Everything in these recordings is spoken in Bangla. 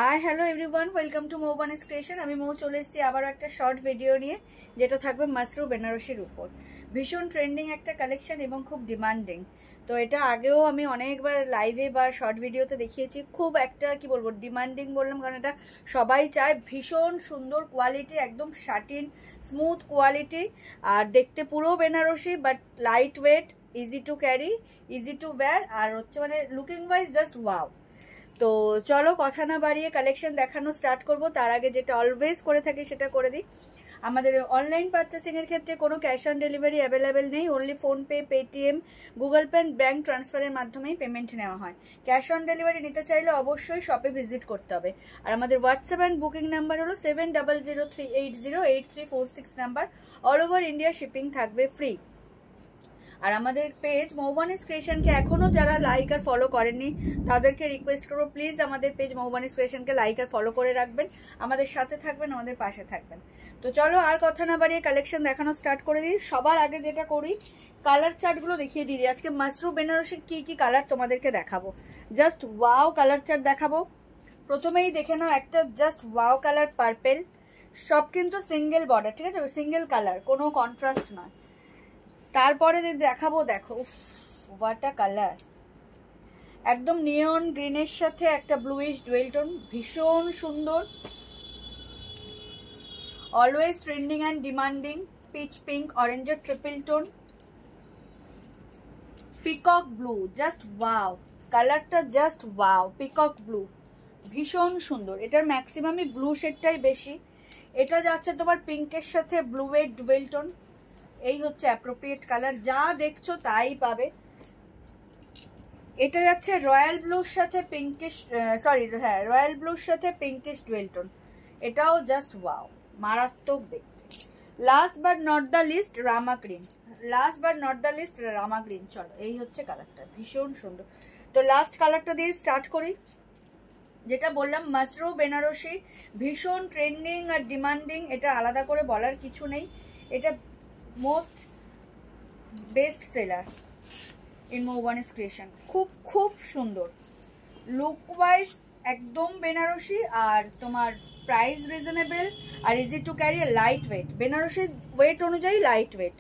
High hello everyone, welcome to Moubani's creation. আমি মৌ চলে এসেছি আবারও একটা শর্ট ভিডিও নিয়ে, যেটা থাকবে মাসরু বেনারসির উপর। ভীষণ ট্রেন্ডিং একটা কালেকশন এবং খুব ডিমান্ডিং। তো এটা আগেও আমি অনেকবার লাইভে বা শর্ট ভিডিওতে দেখিয়েছি। খুব একটা কি বলবো, ডিমান্ডিং বললাম কারণ এটা সবাই চায়। ভীষণ সুন্দর কোয়ালিটি, একদম শাটিন স্মুথ কোয়ালিটি, আর দেখতে পুরো Banarasi but light weight, easy to carry, easy to wear, আর হচ্ছে মানে লুকিং ওয়াইজ জাস্ট ওয়াও। তো চলো কথা না বাড়িয়ে কালেকশন দেখানো স্টার্ট করব। তার আগে যেটা অলওয়েজ করে থাকি সেটা করে দিই। আমাদের অনলাইন পারচেসিংয়ের ক্ষেত্রে কোনো ক্যাশ অন ডেলিভারি অ্যাভেলেবেল নেই। Only PhonePe, Paytm, Google pay, bank ট্রান্সফারের মাধ্যমেই পেমেন্ট নেওয়া হয়। ক্যাশ অন ডেলিভারি নিতে চাইলে অবশ্যই শপে ভিজিট করতে হবে। আর আমাদের হোয়াটসঅ্যাপ অ্যান্ড বুকিং নাম্বার হলো 7003808346 number. All over India shipping থাকবে ফ্রি। আর আমাদের পেজ মৌবানিস ক্রিয়েশনকে এখনও যারা লাইক আর ফলো করেননি তাদেরকে রিকোয়েস্ট করবো, প্লিজ আমাদের পেজ মৌবানিস ক্রিয়েশনকে লাইক আর ফলো করে রাখবেন, আমাদের সাথে থাকবেন, আমাদের পাশে থাকবেন। তো চলো আর কথা না বাড়িয়ে কালেকশন দেখানো স্টার্ট করে দিই। সবার আগে যেটা করি, কালার চার্টগুলো দেখিয়ে দিই। আজকে মাসরু বেনারসির কী কী কালার তোমাদেরকে দেখাবো। জাস্ট ওয়াও কালার চার্ট দেখাবো। প্রথমেই দেখে নাও একটা জাস্ট ওয়াও কালার পার্পেল। সব কিন্তু সিঙ্গেল বর্ডার, ঠিক আছে, সিঙ্গেল কালার, কোনো কন্ট্রাস্ট নয়। তারপরে দেখাবো, দেখো হোয়াট আ কালার, একদম নিয়ন গ্রিনের সাথে একটা ব্লুইশ ডুয়েল টোন, ভীষণ সুন্দর। Always trending and demanding peach pink অরেঞ্জের triple tone, peacock blue, just wow কালারটা, জাস্ট ওয়াও। পিকক ব্লু ভীষণ সুন্দর। এটার ম্যাক্সিমামই ব্লু শেডটাই বেশি। এটা যাচ্ছে তোমার পিঙ্কের সাথে ব্লুয়ের ডুয়েল টোন। এই হচ্ছে অ্যাপ্রোপ্রিয়েট কালার, যা দেখছো তাই পাবে। এটা যাচ্ছে রয়্যাল ব্লুর সাথে পিঙ্কিশ, রয়্যাল ব্লুর সাথে পিঙ্কিশ ডুয়েল টোন। এটাও জাস্ট ওয়াও, মারাত্মক দেখতে। Last but not the least Rama green, চলো এই হচ্ছে কালারটা, ভীষণ সুন্দর। তো লাস্ট কালারটা দিয়ে স্টার্ট করি। যেটা বললাম মাসরু বেনারসি ভীষণ ট্রেন্ডিং আর ডিমান্ডিং, এটা আলাদা করে বলার কিছু নেই। এটা most best seller in Moubani's creation. খুব খুব সুন্দর লুক ওয়াইজ, একদম বেনারসি, আর তোমার প্রাইস রিজনেবল, আর easy to carry, light weight. বেনারসির ওয়েট অনুযায়ী লাইট ওয়েট।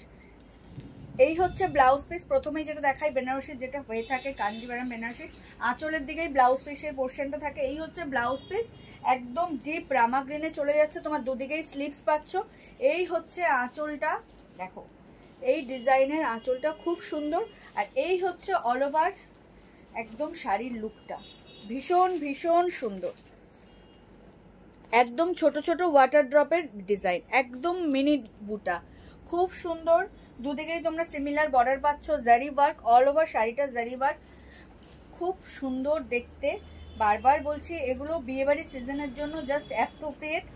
এই হচ্ছে ব্লাউজ পিস। প্রথমেই যেটা দেখাই বেনারসির যেটা হয়ে থাকে কাঞ্জিভারাম বেনারসি, আঁচলের দিকেই ব্লাউজ পিসের পোর্শনটা থাকে। এই হচ্ছে ব্লাউজ পিস, একদম ডিপ রামা গ্রিনে চলে যাচ্ছে, তোমার দুদিকেই স্লিভস পাচ্ছ। এই হচ্ছে আঁচলটা, দেখো এই ডিজাইনের আঁচলটা খুব সুন্দর। আর এই হচ্ছে অল ওভার একদম শাড়ির লুকটা, ভীষণ ভীষণ সুন্দর। একদম ছোট ছোট ওয়াটার ড্রপের ডিজাইন, একদম মিনি বুটা, খুব সুন্দর। দুদিকেই তোমরা সিমিলার বর্ডার পাচ্ছ, জারি ওয়ার্ক, অল ওভার শাড়িটা জারি ওয়ার্ক, খুব সুন্দর দেখতে। বারবার বলছি, এগুলো বিয়েবাড়ির সিজনের জন্য just appropriate,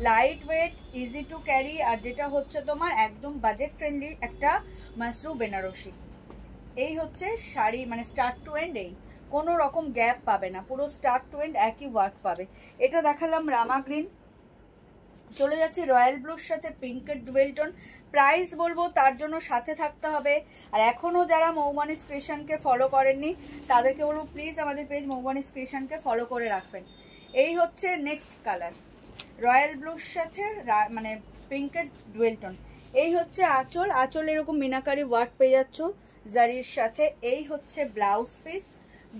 light weight, easy to carry, আর যেটা হচ্ছে তোমার একদম বাজেট ফ্রেন্ডলি একটা মাসরু বেনারসি। এই হচ্ছে শাড়ি, মানে স্টার্ট টু এন্ড, এই কোনো রকম গ্যাপ পাবে না, পুরো স্টার্ট টু এন্ড একই ওয়ার্ক পাবে। এটা দেখালাম রামা গ্রিন। চলে যাচ্ছে রয়্যাল ব্লুর সাথে পিঙ্কের ডুয়েল টোন। প্রাইস বলবো, তার জন্য সাথে থাকতে হবে। আর এখনও যারা মৌবানিস ক্রিয়েশনকে ফলো করেননি তাদেরকে বলবো, প্লিজ আমাদের পেজ মৌবানিস ক্রিয়েশনকে ফলো করে রাখবেন। এই হচ্ছে নেক্সট কালার, রয়্যাল ব্লুর সাথে মানে পিঙ্কের ডুয়েল টোন। এই হচ্ছে আঁচল, আঁচল এরকম মিনাকারি ওয়ার্ক পেয়ে যাচ্ছ জারির সাথে। এই হচ্ছে ব্লাউজ পিস,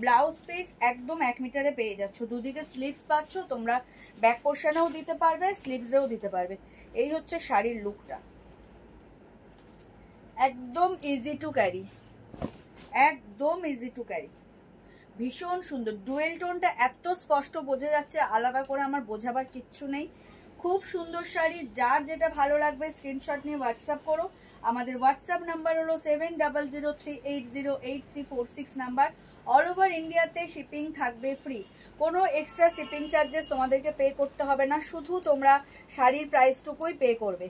ব্লাউজ পিস একদম 1 মিটারে পেয়ে যাচ্ছ। দুদিকে স্লিভস পাচ্ছ, তোমরা ব্যাক পোর্শনেও দিতে পারবে, স্লিভসেও দিতে পারবে। এই হচ্ছে শাড়ির লুকটা, একদম ইজি টু ক্যারি, একদম ইজি টু ক্যারি, ভীষণ সুন্দর। ডুয়েল টোনটা এত স্পষ্ট বোঝা যাচ্ছে, আলাদা করে আমার বোঝাবার কিচ্ছু নেই। খুব সুন্দর শাড়ি, যার যেটা ভালো লাগবে স্ক্রিনশট নিয়ে হোয়াটসঅ্যাপ করো। আমাদের হোয়াটসঅ্যাপ নাম্বার হলো 7003808346 নাম্বার। অল ওভার ইন্ডিয়াতে শিপিং থাকবে ফ্রি, কোনো এক্সট্রা শিপিং চার্জেস তোমাদেরকে পে করতে হবে না, শুধু তোমরা শাড়ির প্রাইসটুকুই পে করবে।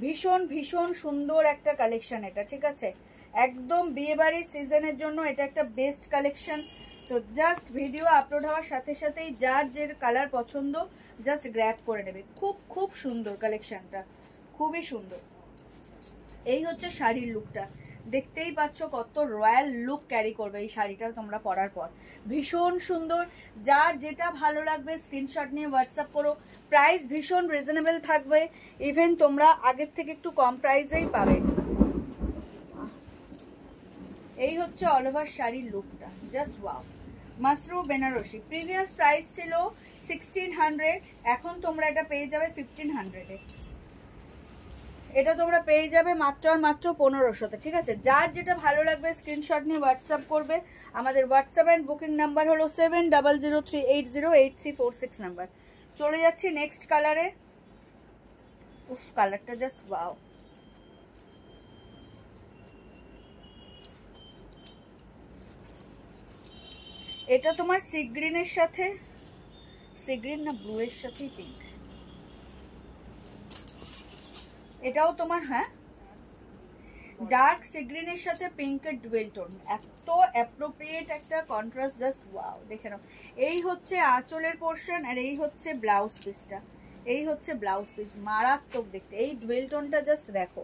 ভীষণ ভীষণ সুন্দর একটা কালেকশন এটা, ঠিক আছে, একদম বিয়েবাড়ির সিজনের জন্য এটা একটা বেস্ট কালেকশন। তো জাস্ট ভিডিও আপলোড হওয়ার সাথে সাথেই যার যে কালার পছন্দ জাস্ট গ্র্যাব করে নেবে। খুব খুব সুন্দর কালেকশনটা, খুবই সুন্দর। এই হচ্ছে শাড়ির লুকটা, দেখতেই পাচ্ছ কত রয়্যাল লুক ক্যারি করবে এই শাড়িটা তোমরা পরার পর। ভীষণ সুন্দর, যার যেটা ভালো লাগবে স্ক্রিনশট নিয়ে হোয়াটসঅ্যাপ করো। প্রাইস ভীষণ রিজনেবল থাকবে, ইভেন তোমরা আগের থেকে একটু কম প্রাইসেই পাবে। এই হচ্ছে অল ওভার শাড়ির লুকটা, just wow. Mashru Banarasi previous price ছিল 1600, এখন তোমরা এটা পেয়ে যাবে 1500-এ। এটা তোমরা পেয়ে যাবে মাত্র আর মাত্র 1500-তে, ঠিক আছে? যার যেটা ভালো লাগবে স্ক্রিনশট নিয়ে হোয়াটসঅ্যাপ করবে। আমাদের হোয়াটসঅ্যাপ অ্যান্ড বুকিং নাম্বার হলো 7003808346 নাম্বার। চলে যাচ্ছি নেক্সট কালারে। উফ, কালারটা জাস্ট ওয়াও। এটা তোমার সি গ্রিনের সাথে, সি গ্রিন না ব্লু এর সাথেই পিঙ্ক, এটাও তোমার, হ্যাঁ ডার্ক সি গ্রিনের সাথে পিঙ্কের ডুয়েল টোন, এত অ্যাপ্রোপ্রিয়েট একটা কন্ট্রাস্ট, জাস্ট ওয়াও। দেখে নাও, এই হচ্ছে আঁচলের পোর্শন আর এই হচ্ছে ব্লাউজ পিসটা, এই হচ্ছে ব্লাউজ পিস, মারাত্মক দেখতে। এই ডুয়েল টোনটা জাস্ট দেখো,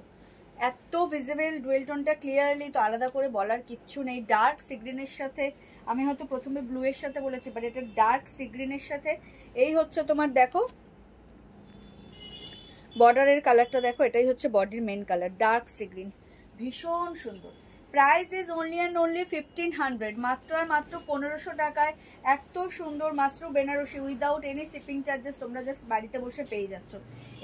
এত ভিজিবল ডুয়েল টোনটা, ক্লিয়ারলি তো আলাদা করে বলার কিচ্ছু নেই। ডার্ক সি গ্রিনের সাথে, আমি হয়তো প্রথমে ব্লু এর সাথে বলেছি, বাট এটা ডার্ক সি গ্রিনের সাথে। এই হচ্ছে তোমার দেখো বর্ডারের কালারটা দেখো, এটাই হচ্ছে বডির main colour, dark sea green, ভীষণ সুন্দর। Price is only and only 1500, মাত্র আর মাত্র 1500 টাকায় এত সুন্দর Mashru Banarasi without any shipping charges তোমরা জাস্ট বাড়িতে বসে পেয়ে যাচ্ছ।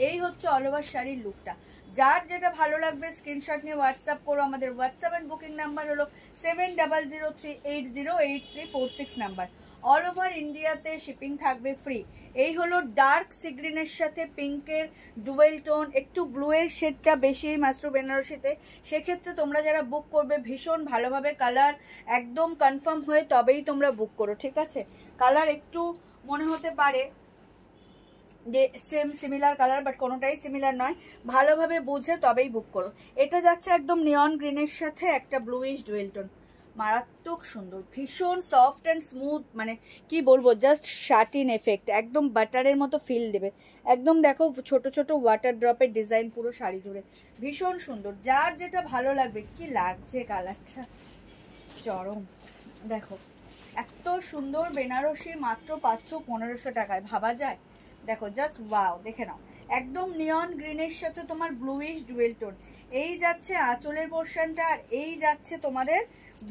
এই হচ্ছে অল ওভার শাড়ির লুকটা। যার যেটা ভালো লাগবে স্ক্রিনশট নিয়ে হোয়াটসঅ্যাপ করো। আমাদের হোয়াটসঅ্যাপ অ্যান্ড বুকিং নাম্বার হলো 7003808346 নাম্বার। অল ওভার ইন্ডিয়াতে শিপিং থাকবে ফ্রি। এই হলো ডার্ক সি গ্রিনের সাথে পিঙ্কের ডুয়েল টোন, একটু ব্লু এর শেডটা বেশি মাসরু বেনারসিতে। সেক্ষেত্রে তোমরা যারা বুক করবে ভীষণ ভালোভাবে কালার একদম কনফার্ম হয়ে তবেই তোমরা বুক করো, ঠিক আছে? কালার একটু মনে হতে পারে যে সেম সিমিলার কালার, বাট কোনোটাই সিমিলার নয়, ভালোভাবে বুঝে তবেই বুক করো। এটা যাচ্ছে একদম নিয়ন গ্রিনের সাথে একটা ব্লুইশ ডুয়েল টোন, মারাত্মক সুন্দর, ভীষণ সফট অ্যান্ড স্মুথ, মানে কি বলবো, জাস্ট শাটিন এফেক্ট, একদম বাটারের মতো ফিল দেবে। একদম দেখো ছোট ছোট ওয়াটার ড্রপের ডিজাইন পুরো শাড়ি জুড়ে, ভীষণ সুন্দর। যার যেটা ভালো লাগবে, কি লাগছে কালারটা, চরম। দেখো এত সুন্দর বেনারসি মাত্র 500-1500 টাকায়, ভাবা যায়? দেখো জাস্ট ওয়াও, দেখে নাও, একদম নিয়ন গ্রিনের সাথে তোমার ব্লুইশ ডুয়েল টোন। এই যাচ্ছে আঁচলের পোর্শনটা আর এই যাচ্ছে তোমাদের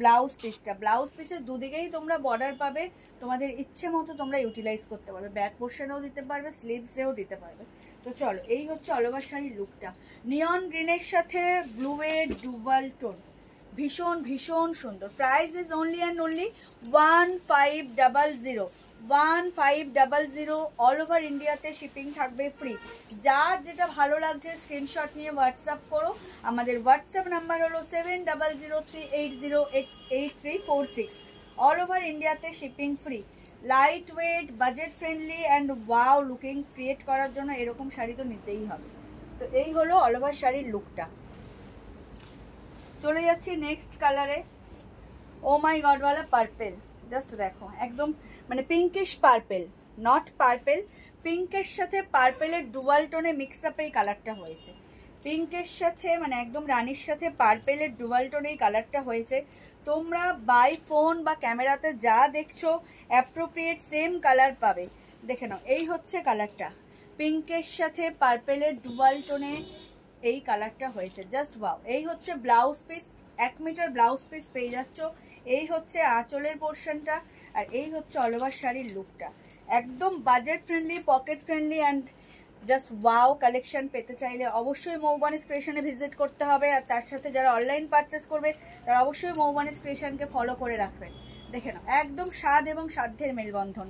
ব্লাউজ পিসটা। ব্লাউজ পিসের দুদিকেই তোমরা বর্ডার পাবে, তোমাদের ইচ্ছে মতো তোমরা ইউটিলাইজ করতে পারবে, ব্যাক পোর্শনেও দিতে পারবে, স্লিভসেও দিতে পারবে। তো চলো, এই হচ্ছে অল ওভার শাড়ির লুকটা, নিয়ন গ্রিনের সাথে ব্লুয়ের ডুয়াল টোন, ভীষণ ভীষণ সুন্দর। Price is only and only 1500, 1500। All over ইন্ডিয়াতে শিপিং থাকবে ফ্রি। যার যেটা ভালো লাগছে স্ক্রিনশট নিয়ে হোয়াটসঅ্যাপ করো। আমাদের হোয়াটসঅ্যাপ নাম্বার হলো 7003808346। অল ওভার ইন্ডিয়াতে shipping free. Light weight, budget friendly and wow looking create করার জন্য এরকম শাড়ি তো নিতেই হবে। তো এই হলো অল ওভার শাড়ির লুকটা। চলে যাচ্ছি নেক্সট কালারে। ও মাই গড ওয়ালা পার্পেল, জাস্ট দেখো, একদম মানে পিঙ্কিশ পার্পেল, নট পার্পেল, পিঙ্কের সাথে পার্পেলের ডুয়াল টোনে মিক্স আপ এই কালারটা হয়েছে। পিঙ্কের সাথে মানে একদম রানির সাথে পার্পেলের ডুয়াল টোনে এই কালারটা হয়েছে। তোমরা বাই ফোন বা ক্যামেরাতে যা দেখছো অ্যাপ্রোপ্রিয়েট সেম কালার পাবে। দেখে নাও, এই হচ্ছে কালারটা, পিঙ্কের সাথে পার্পেলের ডুয়াল টোনে এই কালারটা হয়েছে, জাস্ট ওয়াও। এই হচ্ছে blouse piece, 1 metre blouse piece পেয়ে যাচ্ছ। এই হচ্ছে আঁচলের পোর্শনটা আর এই হচ্ছে অল ওভার শাড়ির লুকটা। একদম budget friendly, pocket friendly and just wow collection পেতে চাইলে অবশ্যই মৌবানিস ক্রিয়েশনে ভিজিট করতে হবে। আর তার সাথে যারা অনলাইন পারচেস করবে তারা অবশ্যই মৌবানিস ক্রিয়েশনকে ফলো করে রাখবেন। দেখে নাও, একদম স্বাদ এবং সাধ্যের মেলবন্ধন,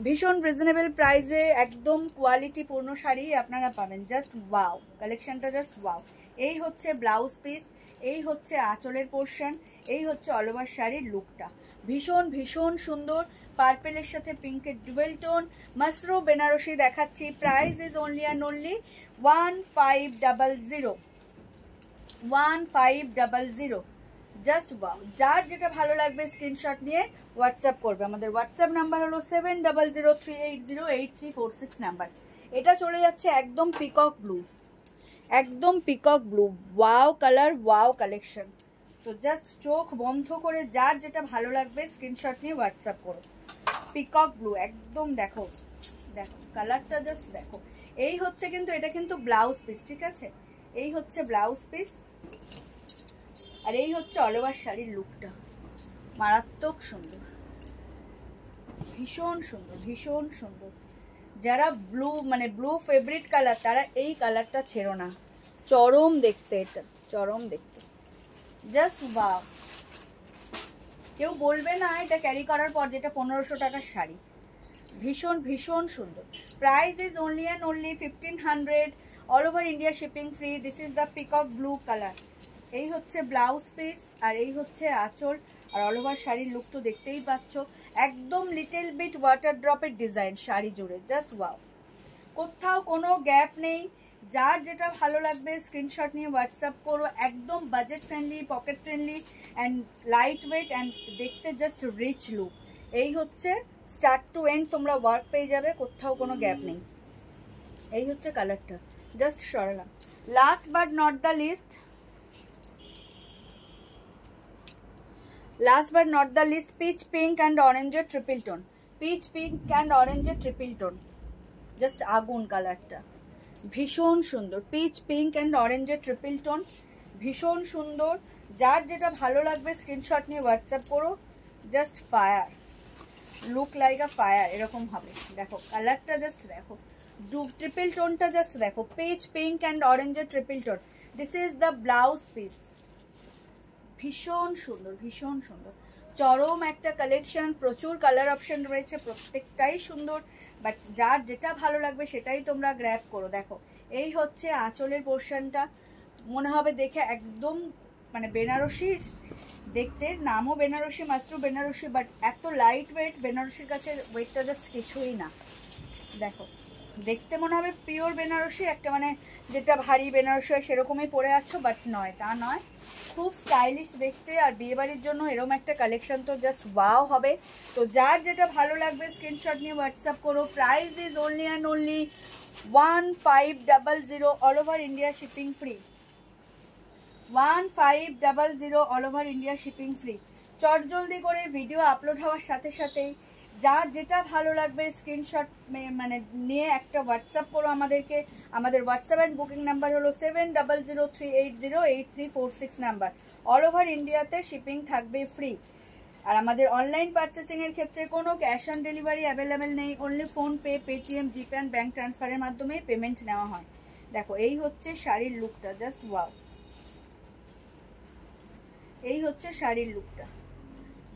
ভীষণ রিজনেবল প্রাইসে একদম কোয়ালিটিপূর্ণ শাড়ি আপনারা পাবেন। জাস্ট ওয়াও কালেকশনটা, জাস্ট ওয়াও। এই হচ্ছে ব্লাউজ পিস, এই হচ্ছে আঁচলের পোর্শন, এই হচ্ছে অল ওভার শাড়ির লুকটা, ভীষণ ভীষণ সুন্দর। পার্পেলের সাথে পিঙ্কের ডুয়েল টোন, মাসরু বেনারসি দেখাচ্ছি। Price is only and only 1500, 1500, just wow. যার যেটা ভালো লাগবে স্ক্রিনশট নিয়ে হোয়াটসঅ্যাপ করবে। আমাদের হোয়াটসঅ্যাপ নাম্বার হলো 7003808346 নাম্বার। এটা চলে যাচ্ছে একদম পিকক ব্লু, একদম peacock blue, wow colour, wow collection. তো জাস্ট চোখ বন্ধ করে যার যেটা ভালো লাগবে স্ক্রিনশট নিয়ে হোয়াটসঅ্যাপ করো। পিকক ব্লু একদম, দেখো দেখো কালারটা জাস্ট দেখো। এই হচ্ছে কিন্তু, এটা কিন্তু ব্লাউজ পিস, ঠিক আছে? এই হচ্ছে ব্লাউজ পিস, আর এই হচ্ছে অল ওভার শাড়ির লুকটা। মারাত্মক সুন্দর, ভীষণ সুন্দর, ভীষণ সুন্দর। যারা ব্লু মানে ব্লু ফেভারিট কালার তারা এই কালারটা ছেড়ো না। চরম দেখতে, এটা চরম দেখতে, জাস্ট ওয়াও। কেউ বলবে না এটা ক্যারি করার পর যেটা 1500 টাকার শাড়ি। ভীষণ ভীষণ সুন্দর। Price is only and only 1500, all over India shipping free. This is the peacock blue colour. এই হচ্ছে ব্লাউজ পিস, আর এই হচ্ছে আঁচল, আর অল ওভার শাড়ির লুক তো দেখতেই পাচ্ছ। একদম লিটল বিট ওয়াটার ড্রপের ডিজাইন শাড়ি জুড়ে, জাস্ট ওয়াও। কোথাও কোনো গ্যাপ নেই। যার যেটা ভালো লাগবে স্ক্রিনশট নিয়ে হোয়াটসঅ্যাপ করো। একদম budget friendly, pocket friendly and light weight and দেখতে জাস্ট রিচ লুক। এই হচ্ছে স্টার্ট টু এন্ড তোমরা ওয়ার্ক পেয়ে যাবে, কোথাও কোনো গ্যাপ নেই। এই হচ্ছে কালারটা, জাস্ট সরালাম। Last but not the least, last but not the least, peach pink and অরেঞ্জের triple tone. Peach pink and অরেঞ্জের ট্রিপল টোন, জাস্ট আগুন কালারটা, ভীষণ সুন্দর। পিচ পিঙ্ক অ্যান্ড অরেঞ্জের ট্রিপল টোন, ভীষণ সুন্দর। যার যেটা ভালো লাগবে স্ক্রিনশট নিয়ে হোয়াটসঅ্যাপ করো। Just fire, look like a fire এরকম হবে। দেখো কালারটা জাস্ট দেখো, ট্রিপল টোনটা জাস্ট দেখো। পিচ পিঙ্ক অ্যান্ড অরেঞ্জের triple tone. This is the blouse piece. ভীষণ সুন্দর, ভীষণ সুন্দর, চরম একটা কালেকশন। প্রচুর কালার অপশন রয়েছে, প্রত্যেকটাই সুন্দর, বাট যার যেটা ভালো লাগবে সেটাই তোমরা গ্র্যাব করো। দেখো এই হচ্ছে আঁচলের পোর্শনটা, মনে হবে দেখে একদম মানে বেনারসি দেখতে, নামও বেনারসি, মাস্টু বেনারসি, বাট এত লাইট ওয়েট, বেনারসির কাছে ওয়েটটা জাস্ট কিছুই না। দেখো দেখতে মনে হবে পিওর বেনারসি, একটা মানে যেটা ভারী বেনারসি হয় সেরকমই পরে আছো, বাট নয়, তা নয়। খুব স্টাইলিশ দেখতে, আর বিয়েবাড়ির জন্য এরকম একটা কালেকশন তো জাস্ট ওয়াও হবে। তো যার যেটা ভালো লাগবে স্ক্রিনশট নিয়ে হোয়াটসঅ্যাপ করো। Price is only and only 1500, all over India shipping free. 1500, all over India shipping free. চটজলদি করে ভিডিও আপলোড হওয়ার সাথে সাথেই যার যেটা ভালো লাগবে স্ক্রিনশট মানে নিয়ে একটা হোয়াটসঅ্যাপ করো আমাদেরকে। আমাদের হোয়াটসঅ্যাপ অ্যান্ড বুকিং নাম্বার হলো 7003808346 নাম্বার। অল ওভার ইন্ডিয়াতে শিপিং থাকবে ফ্রি। আর আমাদের অনলাইন পারচেসিংয়ের ক্ষেত্রে কোনো ক্যাশ অন ডেলিভারি অ্যাভেলেবেল নেই, only PhonePe, Paytm, GPay and bank ট্রান্সফারের মাধ্যমেই পেমেন্ট নেওয়া হয়। দেখো এই হচ্ছে শাড়ির লুকটা, জাস্ট ওয়াও। এই হচ্ছে শাড়ির লুকটা,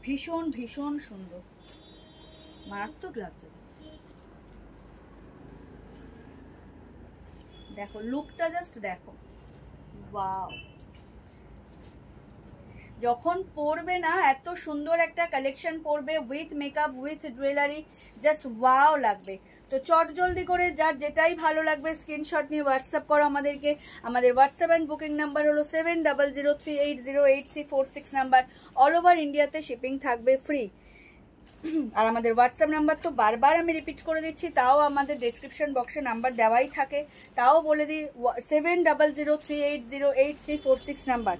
ভীষণ ভীষণ সুন্দর, মারাত্মক লাগছে। দেখো লুকটা জাস্ট দেখো, ওয়াও। যখন পরবে না এত সুন্দর একটা কালেকশন পরবে with makeup, with jewellery, just wow লাগবে। তো চট জলদি করে যার যেটাই ভালো লাগবে স্ক্রিনশট নিয়ে হোয়াটসঅ্যাপ করো আমাদেরকে। আমাদের হোয়াটসঅ্যাপ অ্যান্ড বুকিং নাম্বার হলো 7003808346 নাম্বার। অল ওভার ইন্ডিয়াতে শিপিং থাকবে ফ্রি। আর আমাদের হোয়াটসঅ্যাপ নাম্বার তো বারবার আমি রিপিট করে দিচ্ছি, তাও আমাদের ডেসক্রিপশন বক্সে নাম্বার দেওয়াই থাকে, তাও বলে দিই 7003808346 নাম্বার।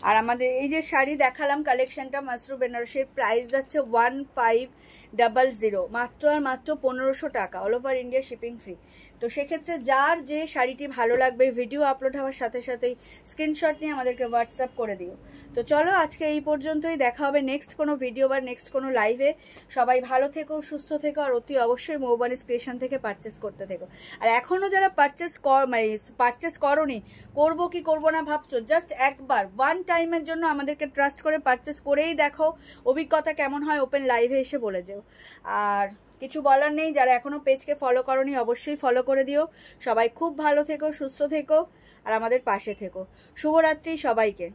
আর আমাদের এই যে শাড়ি দেখালাম কালেকশনটা মাসরু বেনারসির, প্রাইস যাচ্ছে 1500, মাত্র আর মাত্র 1500 টাকা, all over India shipping free. তো সেক্ষেত্রে যার যে শাড়িটি ভালো লাগবে ভিডিও আপলোড হওয়ার সাথে সাথেই স্ক্রিনশট নিয়ে আমাদেরকে হোয়াটসঅ্যাপ করে দিও। তো চলো আজকে এই পর্যন্তই, দেখা হবে নেক্সট কোনো ভিডিও বা নেক্সট কোনো লাইভে। সবাই ভালো থেকো, সুস্থ থেকো, আর অতি অবশ্যই মৌবানিস ক্রিয়েশন থেকে পারচেস করতে থেকো। আর এখনও যারা পারচেস করোনি, করবো কি করবো না ভাবছো, জাস্ট একবার ওয়ান টাইমের জন্য আমাদেরকে ট্রাস্ট করে পারচেস করেই দেখো অভিজ্ঞতা কেমন হয়, ওপেন লাইভে এসে বলে যাও। আর কিছু বলার নেই, যারা এখনও পেজকে ফলো করোনি অবশ্যই ফলো করে দিও। সবাই খুব ভালো থেকো, সুস্থ থেকো, আর আমাদের পাশে থেকো। শুভরাত্রি সবাইকে।